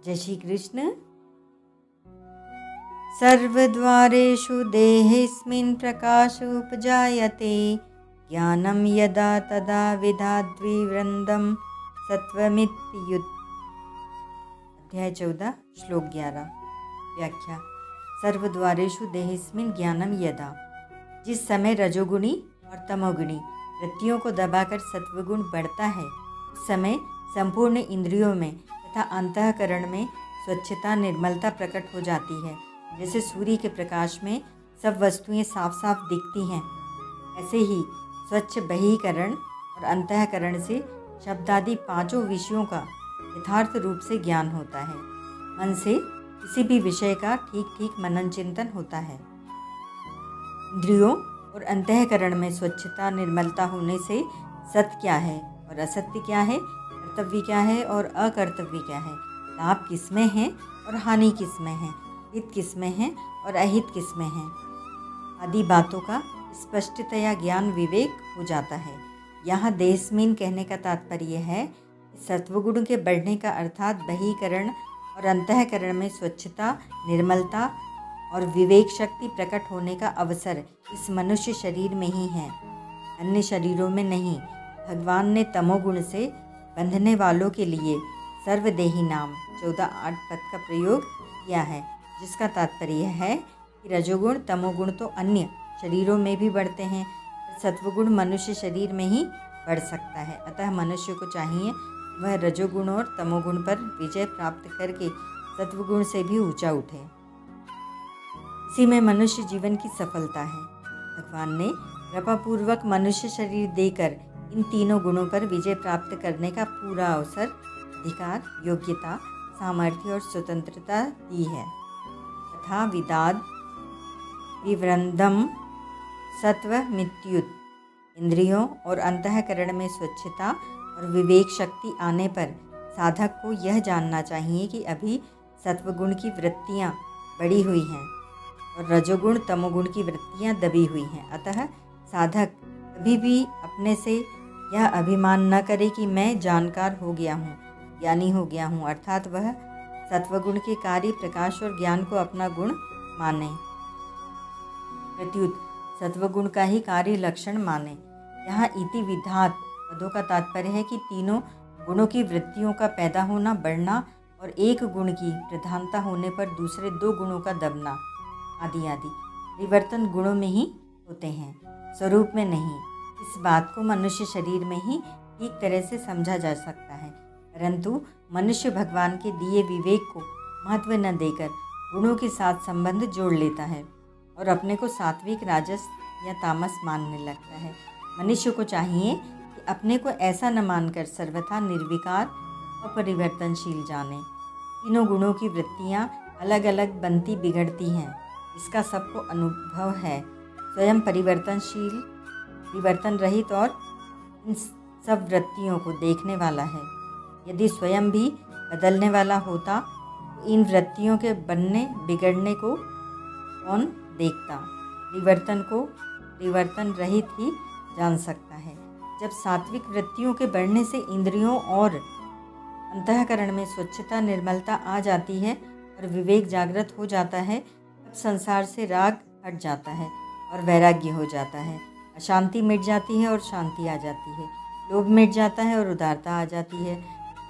जय श्री कृष्ण। सर्वद्वारेषु देहेऽस्मिन् प्रकाशोपजायते, ज्ञानं यदा तदा विद्याद्विवृन्दं सत्त्वमित्युत। अध्याय 14 श्लोक 11। व्याख्या। सर्वद्वारेषु देहेऽस्मिन् ज्ञानं यदा, जिस समय रजोगुणी और तमोगुणी वृत्तियों को दबाकर सत्वगुण बढ़ता है, उस समय संपूर्ण इंद्रियों में तथा अंतःकरण में स्वच्छता निर्मलता प्रकट हो जाती है। जैसे सूर्य के प्रकाश में सब वस्तुएं साफ साफ दिखती हैं, ऐसे ही स्वच्छ बहिकरण और अंतःकरण से शब्दादि पांचों विषयों का यथार्थ रूप से ज्ञान होता है। मन से किसी भी विषय का ठीक ठीक मनन चिंतन होता है। इंद्रियों और अंतःकरण में स्वच्छता निर्मलता होने से सत्य क्या है और असत्य क्या है, कर्तव्य क्या है और अकर्तव्य क्या है, लाभ किसमें है और हानि किसमें है, हित किसमें है और अहित किसमें है, आदि बातों का स्पष्टतया ज्ञान विवेक हो जाता है। यहाँ देहस्मिन कहने का तात्पर्य है सत्वगुण के बढ़ने का अर्थात बहिकरण और अंतःकरण में स्वच्छता निर्मलता और विवेक शक्ति प्रकट होने का अवसर इस मनुष्य शरीर में ही है, अन्य शरीरों में नहीं। भगवान ने तमोगुण से बंधने वालों के लिए सर्वदेही नाम 14-8 पद का प्रयोग किया है, जिसका तात्पर्य है कि रजोगुण तमोगुण तो अन्य शरीरों में भी बढ़ते हैं, सत्वगुण मनुष्य शरीर में ही बढ़ सकता है। अतः मनुष्य को चाहिए वह रजोगुण और तमोगुण पर विजय प्राप्त करके सत्वगुण से भी ऊंचा उठे। इसी में मनुष्य जीवन की सफलता है। भगवान ने कृपापूर्वक मनुष्य शरीर देकर इन तीनों गुणों पर विजय प्राप्त करने का पूरा अवसर, अधिकार, योग्यता, सामर्थ्य और स्वतंत्रता दी है तथा विदाद विवृंदम सत्वमित्युत। इंद्रियों और अंतःकरण में स्वच्छता और विवेक शक्ति आने पर साधक को यह जानना चाहिए कि अभी सत्वगुण की वृत्तियाँ बढ़ी हुई हैं और रजोगुण तमोगुण की वृत्तियाँ दबी हुई हैं। अतः साधक कभी भी अपने से यह अभिमान न करे कि मैं जानकार हो गया हूँ, ज्ञानी हो गया हूँ, अर्थात वह सत्वगुण के कार्य प्रकाश और ज्ञान को अपना गुण माने, प्रत्युत सत्वगुण का ही कार्य लक्षण माने। यहाँ इति विधात पदों का तात्पर्य है कि तीनों गुणों की वृत्तियों का पैदा होना बढ़ना और एक गुण की प्रधानता होने पर दूसरे दो गुणों का दबना आदि आदि परिवर्तन गुणों में ही होते हैं, स्वरूप में नहीं। इस बात को मनुष्य शरीर में ही ठीक तरह से समझा जा सकता है, परंतु मनुष्य भगवान के दिए विवेक को महत्व न देकर गुणों के साथ संबंध जोड़ लेता है और अपने को सात्विक राजस या तामस मानने लगता है। मनुष्य को चाहिए कि अपने को ऐसा न मानकर सर्वथा निर्विकार और परिवर्तनशील जाने। तीनों गुणों की वृत्तियाँ अलग अलग बनती बिगड़ती हैं, इसका सबको अनुभव है। स्वयं परिवर्तनशील, परिवर्तन रहित और इन सब वृत्तियों को देखने वाला है। यदि स्वयं भी बदलने वाला होता तो इन वृत्तियों के बनने बिगड़ने को कौन देखता। परिवर्तन को परिवर्तन रहित ही जान सकता है। जब सात्विक वृत्तियों के बढ़ने से इंद्रियों और अंतःकरण में स्वच्छता निर्मलता आ जाती है और विवेक जागृत हो जाता है, तब संसार से राग हट जाता है और वैराग्य हो जाता है। अशांति मिट जाती है और शांति आ जाती है, लोभ मिट जाता है और उदारता आ जाती है,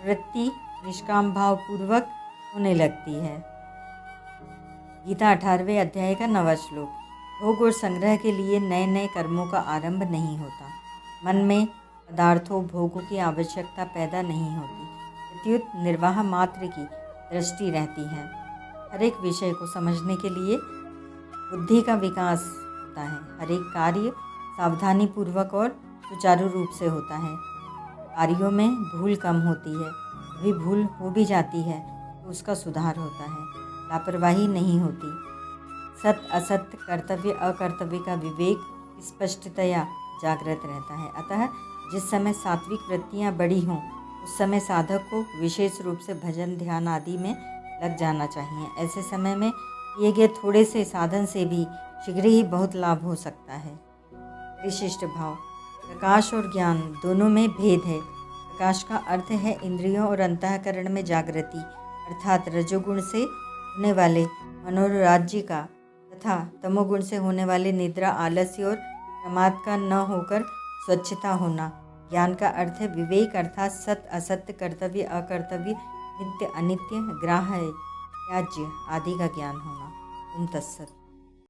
वृत्ति निष्काम भाव पूर्वक होने लगती है। गीता 18वें अध्याय का 9वां श्लोक। भोग और संग्रह के लिए नए नए कर्मों का आरंभ नहीं होता। मन में पदार्थों भोगों की आवश्यकता पैदा नहीं होती, प्रत्युत निर्वाह मात्र की दृष्टि रहती है। हर एक विषय को समझने के लिए बुद्धि का विकास होता है। हर एक कार्य सावधानी पूर्वक और सुचारू रूप से होता है। कार्यों में भूल कम होती है, कभी भूल हो भी जाती है तो उसका सुधार होता है, लापरवाही नहीं होती। सत्य असत्य कर्तव्य अकर्तव्य का विवेक स्पष्टतया जागृत रहता है। अतः जिस समय सात्विक वृत्तियाँ बढ़ी हों उस समय साधक को विशेष रूप से भजन ध्यान आदि में लग जाना चाहिए। ऐसे समय में किए गए थोड़े से साधन से भी शीघ्र ही बहुत लाभ हो सकता है। विशिष्ट भाव। प्रकाश और ज्ञान दोनों में भेद है। प्रकाश का अर्थ है इंद्रियों और अंतःकरण में जागृति, अर्थात रजोगुण से होने वाले मनोराज्य का तथा तमोगुण से होने वाले निद्रा, आलस्य और प्रमाद का न होकर स्वच्छता होना। ज्ञान का अर्थ है विवेक, अर्थात सत्य असत्य, कर्तव्य अकर्तव्य, नित्य अनित्य, ग्राह्य त्याज्य आदि का ज्ञान होना। ओम तत्सत।